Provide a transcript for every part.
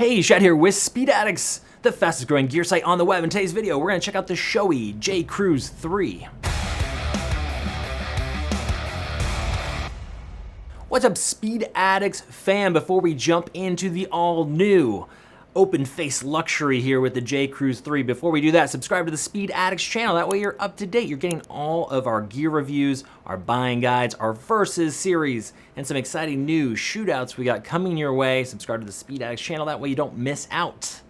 Hey, Shad here with Speed Addicts, the fastest growing gear site on the web. In today's video, we're gonna check out the Shoei J-Cruise 3. What's up, Speed Addicts fam? Before we jump into the all-new open face luxury here with the J-Cruise 3, before we do that, subscribe to the Speed Addicts channel. That way you're up to date. You're getting all of our gear reviews, our buying guides, our Versus series, and some exciting new shootouts we got coming your way. Subscribe to the Speed Addicts channel. That way you don't miss out.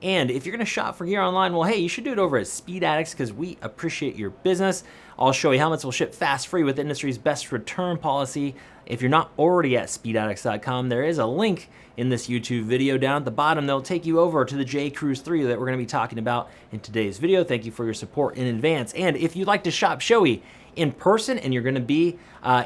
And if you're gonna shop for gear online, well, hey, you should do it over at Speed Addicts because we appreciate your business. All Shoei helmets will ship fast free with the industry's best return policy. If you're not already at speedaddicts.com, there is a link in this YouTube video down at the bottom that'll take you over to the J-Cruise 3 that we're gonna be talking about in today's video. Thank you for your support in advance. And if you'd like to shop Shoei in person and you're gonna be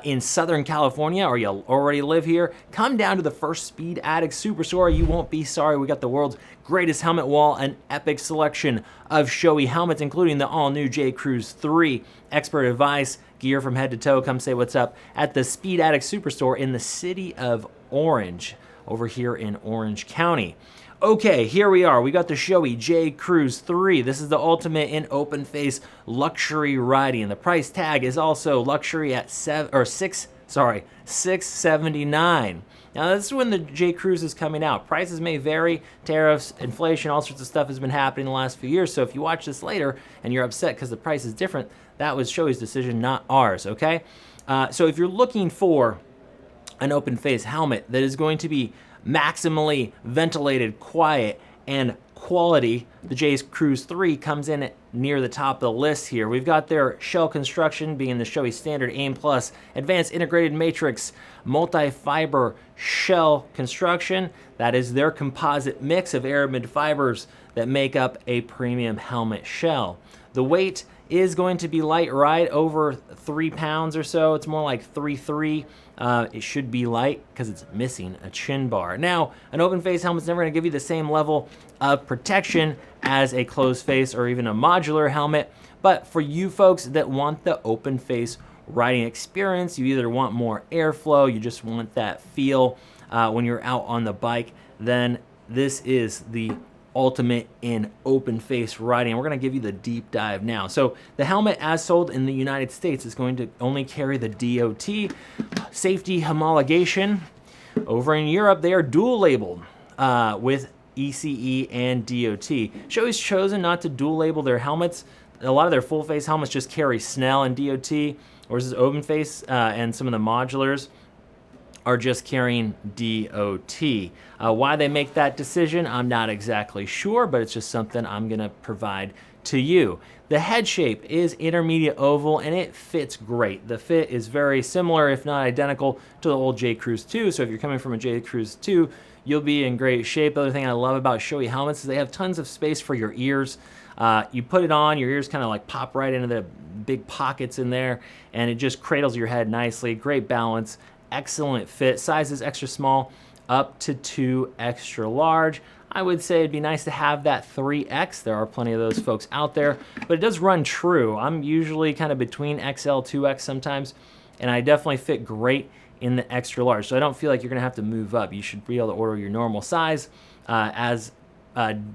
in Southern California or you already live here, come down to the first Speed Addicts Superstore. You won't be sorry. We got the world's greatest helmet wall, an epic selection of Shoei helmets, including the all-new J-Cruise 3. Expert advice, gear from head to toe. Come say what's up at the Speed Addicts Superstore in the city of Orange, over here in Orange County. Okay, here we are. We got the Shoei J-Cruise 3. This is the ultimate in open face luxury riding. The price tag is also luxury at $679. Now this is when the J-Cruise is coming out. Prices may vary, tariffs, inflation, all sorts of stuff has been happening the last few years. So if you watch this later and you're upset because the price is different, that was Shoei's decision, not ours, okay? So if you're looking for an open face helmet that is going to be maximally ventilated, quiet, and quality, the J-Cruise 3 comes in at near the top of the list here. We've got their shell construction being the Shoei Standard AIM Plus Advanced Integrated Matrix multi-fiber shell construction. That is their composite mix of aramid fibers that make up a premium helmet shell. The weight is going to be light, right over 3 pounds or so. It's more like 3.3. It should be light because it's missing a chin bar. Now, an open face helmet's never going to give you the same level of protection as a closed face or even a modular helmet, but for you folks that want the open face riding experience, you either want more airflow, you just want that feel when you're out on the bike, then this is the ultimate in open face riding. We're going to give you the deep dive now. So the helmet as sold in the United States is going to only carry the DOT safety homologation. Over in Europe, they are dual labeled with ECE and DOT. Shoei's chosen not to dual label their helmets. A lot of their full face helmets just carry Snell and DOT, whereas this open face and some of the modulars are just carrying DOT. Why they make that decision, I'm not exactly sure, but it's just something I'm gonna provide to you. The head shape is intermediate oval and it fits great. The fit is very similar, if not identical, to the old J-Cruise 2. So if you're coming from a J-Cruise 2, you'll be in great shape. The other thing I love about Shoei helmets is they have tons of space for your ears. You put it on, your ears kind of like pop right into the big pockets in there, and it just cradles your head nicely. Great balance. Excellent fit. Size is extra small up to 2 extra large. I would say it'd be nice to have that 3X. There are plenty of those folks out there, but it does run true. I'm usually kind of between XL, 2X sometimes, and I definitely fit great in the extra large. So I don't feel like you're gonna have to move up. You should be able to order your normal size as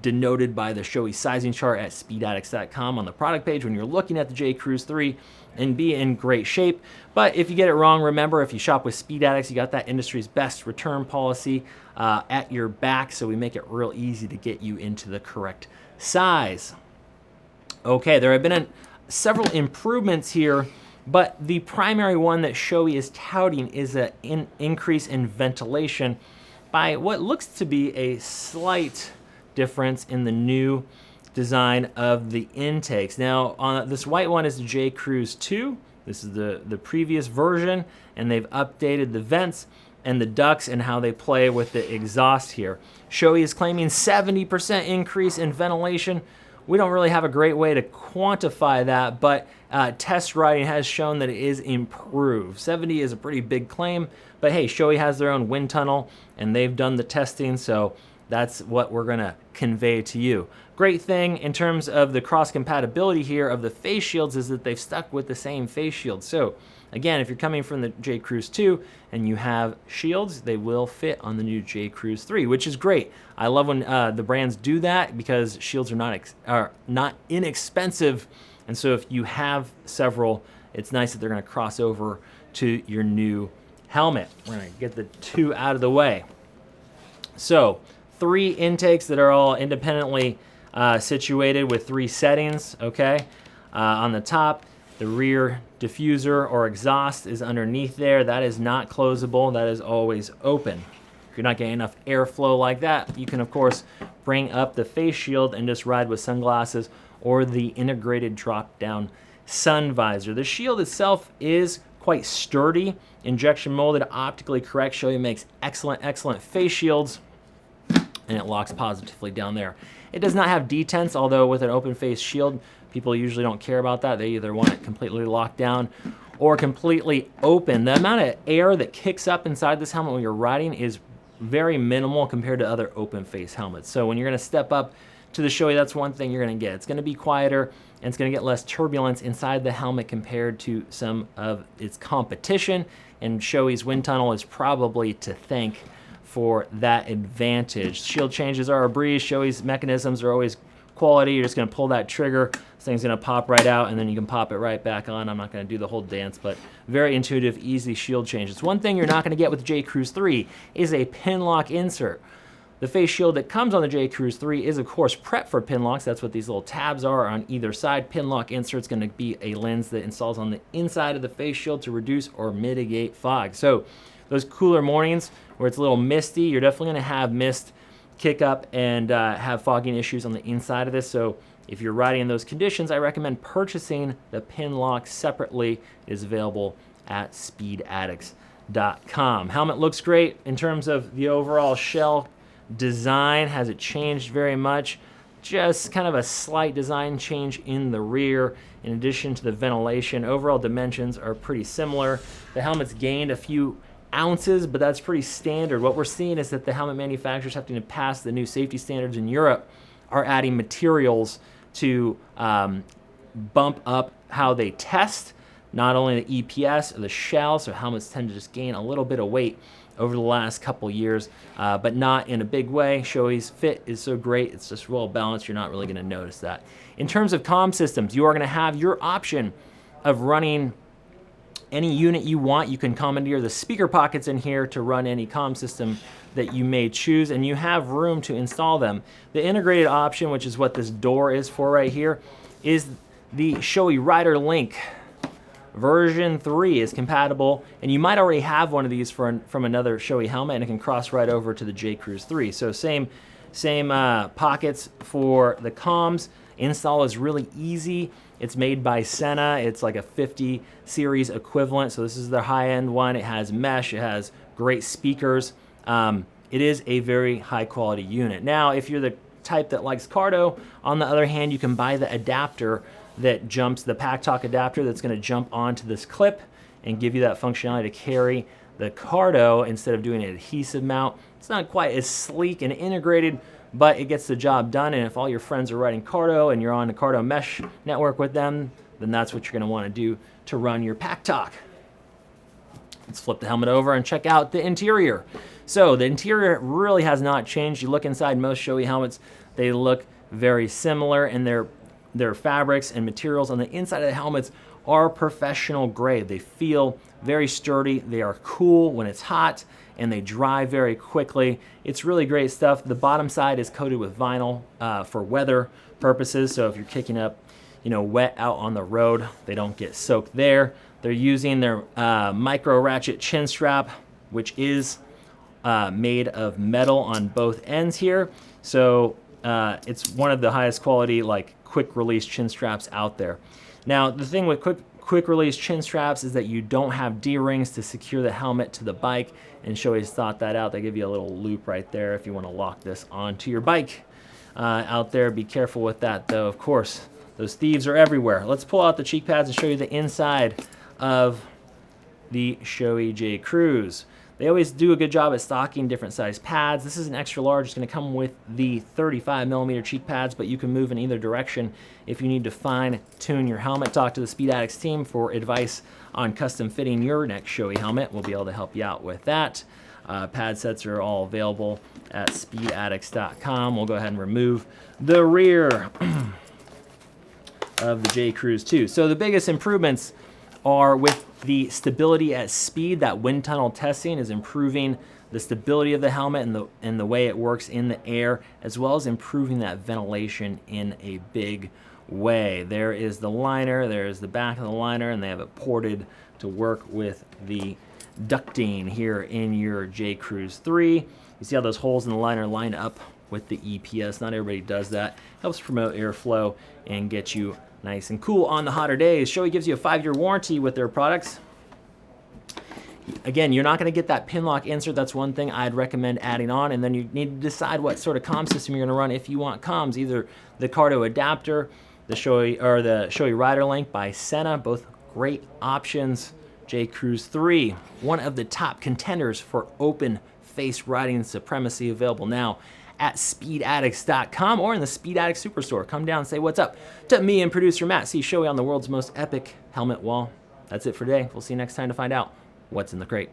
denoted by the Shoei sizing chart at speedaddicts.com on the product page when you're looking at the J-Cruise 3, and be in great shape. But if you get it wrong, remember, if you shop with Speed Addicts, you got that industry's best return policy at your back, so we make it real easy to get you into the correct size. Okay, there have been several improvements here, but the primary one that Shoei is touting is an increase in ventilation by what looks to be a slight difference in the new design of the intakes. Now, on this white one is the J-Cruise 2. This is the previous version, and they've updated the vents and the ducts and how they play with the exhaust here. Shoei is claiming 70% increase in ventilation. We don't really have a great way to quantify that, but test riding has shown that it is improved. 70 is a pretty big claim, but hey, Shoei has their own wind tunnel, and they've done the testing, so that's what we're gonna convey to you. Great thing in terms of the cross compatibility here of the face shields is that they've stuck with the same face shield. So Again, if you're coming from the J-Cruise 2 and you have shields, they will fit on the new J-Cruise 3, which is great. I love when the brands do that because shields are not inexpensive. And so if you have several, it's nice that they're going to cross over to your new helmet. We're going to get the 2 out of the way. So 3 intakes that are all independently situated with 3 settings, okay? On the top, the rear diffuser or exhaust is underneath there. That is not closable. That is always open. If you're not getting enough airflow like that, you can, of course, bring up the face shield and just ride with sunglasses or the integrated drop-down sun visor. The shield itself is quite sturdy, injection molded, optically correct. Shoei makes excellent face shields, and it locks positively down there. It does not have detents, although with an open face shield, people usually don't care about that. They either want it completely locked down or completely open. The amount of air that kicks up inside this helmet when you're riding is very minimal compared to other open face helmets. So when you're going to step up to the Shoei, that's one thing you're going to get. It's going to be quieter, and it's going to get less turbulence inside the helmet compared to some of its competition, and Shoei's wind tunnel is probably to thank for that advantage. Shield changes are a breeze. Shoei's mechanisms are always quality. You're just going to pull that trigger, this thing's going to pop right out, and then you can pop it right back on. I'm not going to do the whole dance, but very intuitive, easy shield changes. One thing you're not going to get with the J-Cruise 3 is a Pinlock insert. The face shield that comes on the J-Cruise 3 is, of course, prepped for Pinlocks. That's what these little tabs are on either side. Pinlock insert is going to be a lens that installs on the inside of the face shield to reduce or mitigate fog. So those cooler mornings where it's a little misty, you're definitely going to have mist kick up and have fogging issues on the inside of this. So if you're riding in those conditions, I recommend purchasing the Pinlock separately. It is available at speedaddicts.com. Helmet looks great in terms of the overall shell design. Hasn't changed very much. Just kind of a slight design change in the rear in addition to the ventilation. Overall dimensions are pretty similar. The helmet's gained a few ounces, but that's pretty standard. What we're seeing is that the helmet manufacturers having to pass the new safety standards in Europe are adding materials to bump up how they test, not only the EPS or the shell, so helmets tend to just gain a little bit of weight over the last couple years, but not in a big way. Shoei's fit is so great, it's just well balanced, you're not really going to notice that. In terms of comm systems, you are going to have your option of running any unit you want. You can commandeer the speaker pockets in here to run any comm system that you may choose, and you have room to install them. The integrated option, which is what this door is for right here, is the Shoei Rider Link. Version 3 is compatible, and you might already have one of these from another Shoei helmet, and it can cross right over to the J-Cruise 3. So same pockets for the comms. Install is really easy. It's made by Sena. It's like a 50 series equivalent. So this is the high-end one. It has mesh. It has great speakers. It is a very high-quality unit. Now, if you're the type that likes Cardo, on the other hand, you can buy the adapter that jumps, the Pack-Talk adapter that's going to jump onto this clip and give you that functionality to carry the Cardo instead of doing an adhesive mount. It's not quite as sleek and integrated, but it gets the job done. And if all your friends are riding Cardo and you're on the Cardo mesh network with them, then that's what you're going to want to do to run your Pack-Talk. Let's flip the helmet over and check out the interior. So the interior really has not changed. You look inside most Shoei helmets, they look very similar, and their fabrics and materials on the inside of the helmets are professional grade. They feel very sturdy, they are cool when it's hot, and they dry very quickly. It's really great stuff. The bottom side is coated with vinyl for weather purposes, so if you're kicking up wet out on the road, they don't get soaked there. They're using their micro ratchet chin strap, which is made of metal on both ends here. So it's one of the highest quality, quick release chin straps out there. Now, the thing with quick release chin straps is that you don't have D-rings to secure the helmet to the bike, and Shoei's thought that out. They give you a little loop right there if you want to lock this onto your bike out there. Be careful with that, though. Of course, those thieves are everywhere. Let's pull out the cheek pads and show you the inside of the Shoei J-Cruise. They always do a good job at stocking different size pads. This is an extra large. It's going to come with the 35mm cheek pads, but you can move in either direction if you need to fine tune your helmet. Talk to the Speed Addicts team for advice on custom fitting your next Shoei helmet. We'll be able to help you out with that. Pad sets are all available at speedaddicts.com. We'll go ahead and remove the rear of the J-Cruise 2. So the biggest improvements are with the stability at speed. That wind tunnel testing is improving the stability of the helmet and the way it works in the air, as well as improving that ventilation in a big way. There is the liner, there is the back of the liner, and they have it ported to work with the ducting here in your J-Cruise 3. You see how those holes in the liner line up with the EPS. Not everybody does that. Helps promote airflow and get you nice and cool on the hotter days. Shoei gives you a 5-year warranty with their products. Again, you're not going to get that Pinlock insert. That's one thing I'd recommend adding on, and then you need to decide what sort of comm system you're going to run if you want comms. Either the Cardo adapter, the Shoei Rider Link by Senna, both great options. J-Cruise 3, one of the top contenders for open face riding supremacy, available now at speedaddicts.com or in the Speed Addicts Superstore. Come down and say what's up to me and producer Matt. See Shoei on the world's most epic helmet wall. That's it for today. We'll see you next time to find out what's in the crate.